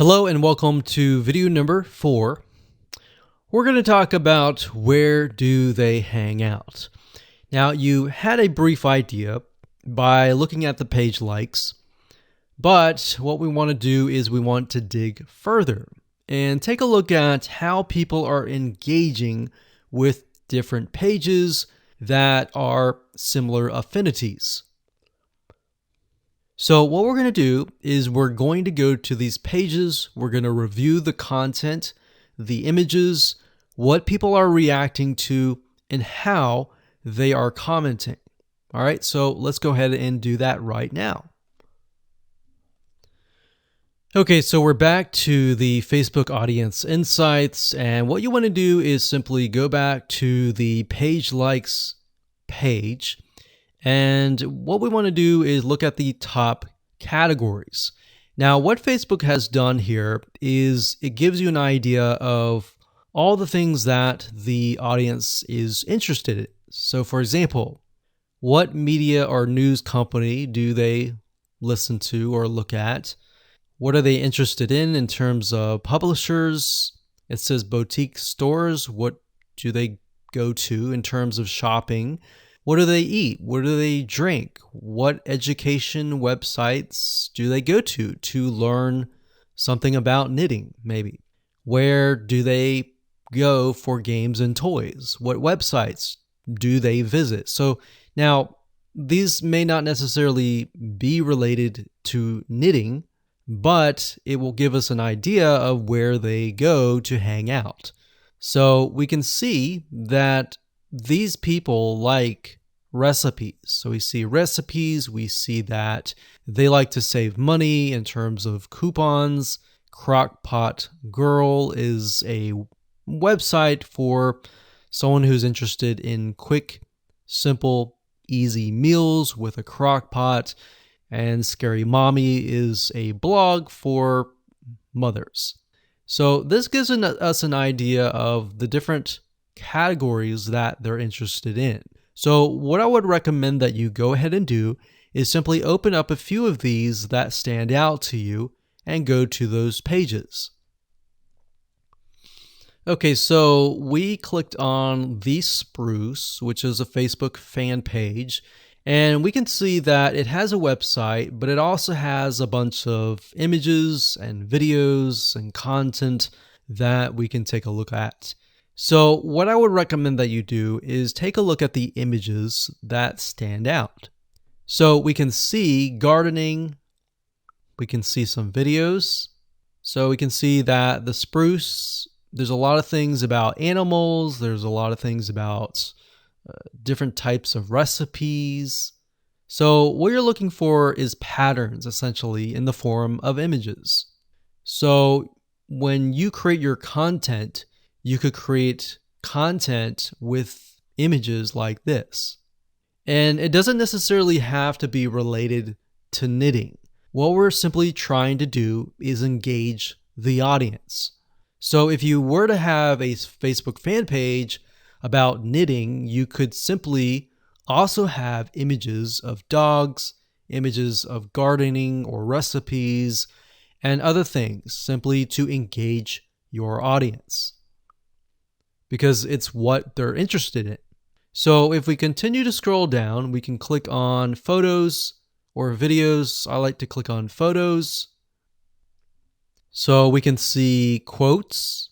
Hello and welcome to video number 4. We're going to talk about where do they hang out. Now, you had a brief idea by looking at the page likes, but what we want to do is we want to dig further and take a look at how people are engaging with different pages that are similar affinities. So what we're going to do is we're going to go to these pages, we're going to review the content, the images, what people are reacting to, and how they are commenting. All right, so let's go ahead and do that right now. Okay, so we're back to the Facebook Audience Insights, and what you want to do is simply go back to the page likes page. And what we want to do is look at the top categories. Now, what Facebook has done here is it gives you an idea of all the things that the audience is interested in. So, for example, what media or news company do they listen to or look at? What are they interested in terms of publishers? It says boutique stores. What do they go to in terms of shopping? What do they eat? What do they drink? What education websites do they go to learn something about knitting, maybe? Where do they go for games and toys? What websites do they visit? So now, these may not necessarily be related to knitting, but it will give us an idea of where they go to hang out. So we can see that these people like recipes. So we see recipes, we see that they like to save money in terms of coupons. Crockpot Girl is a website for someone who's interested in quick, simple, easy meals with a crock pot. And Scary Mommy is a blog for mothers. So this gives us an idea of the different categories that they're interested in. So what I would recommend that you go ahead and do is simply open up a few of these that stand out to you and go to those pages. Okay, so we clicked on The Spruce, which is a Facebook fan page, and we can see that it has a website, but it also has a bunch of images and videos and content that we can take a look at. So what I would recommend that you do is take a look at the images that stand out. So we can see gardening, we can see some videos. So we can see that the spruce, there's a lot of things about animals, there's a lot of things about different types of recipes. So what you're looking for is patterns, essentially, in the form of images. So when you create your content, you could create content with images like this. And it doesn't necessarily have to be related to knitting. What we're simply trying to do is engage the audience. So if you were to have a Facebook fan page about knitting, you could simply also have images of dogs, images of gardening or recipes, and other things, simply to engage your audience, because it's what they're interested in. So if we continue to scroll down, we can click on photos or videos. I like to click on photos. So we can see quotes,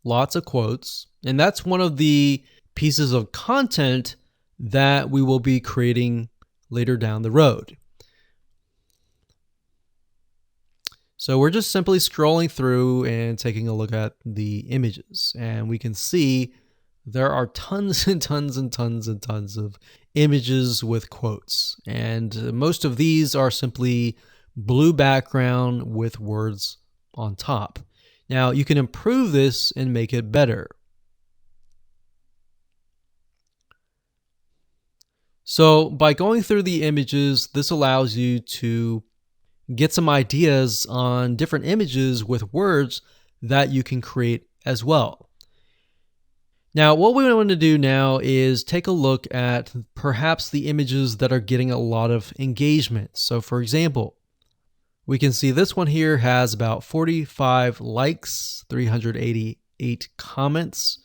lots of quotes, and that's one of the pieces of content that we will be creating later down the road. So we're just simply scrolling through and taking a look at the images, and we can see there are tons and tons and tons and tons of images with quotes, and most of these are simply blue background with words on top. Now you can improve this and make it better. So by going through the images, this allows you to get some ideas on different images with words that you can create as well. Now, what we want to do now is take a look at perhaps the images that are getting a lot of engagement. So for example, We can see this one here has about 45 likes, 388 comments.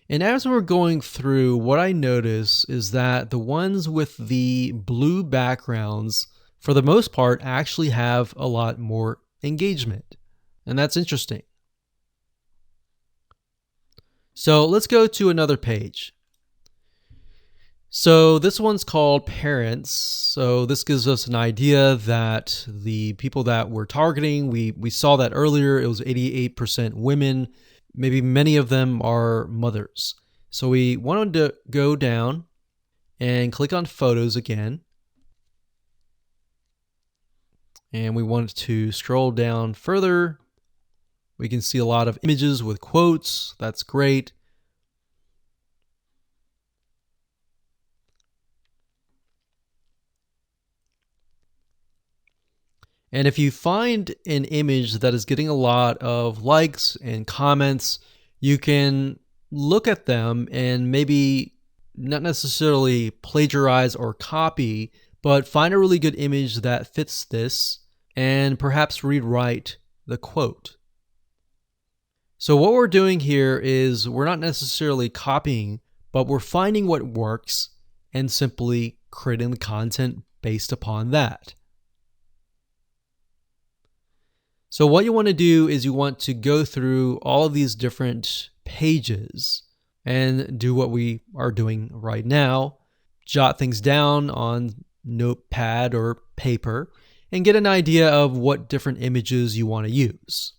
And as we're going through, what I notice is that the ones with the blue backgrounds, for the most part, actually have a lot more engagement. And that's interesting. So let's go to another page. So this one's called Parents. So this gives us an idea that the people that we're targeting, we saw that earlier, it was 88% women. Maybe many of them are mothers. So we wanted to go down and click on Photos again. And we want to scroll down further. We can see a lot of images with quotes. That's great. And if you find an image that is getting a lot of likes and comments, you can look at them and maybe not necessarily plagiarize or copy, but find a really good image that fits this and perhaps rewrite the quote. So what we're doing here is we're not necessarily copying, but we're finding what works and simply creating the content based upon that. So what you want to do is you want to go through all of these different pages and do what we are doing right now. Jot things down on notepad or paper and get an idea of what different images you want to use.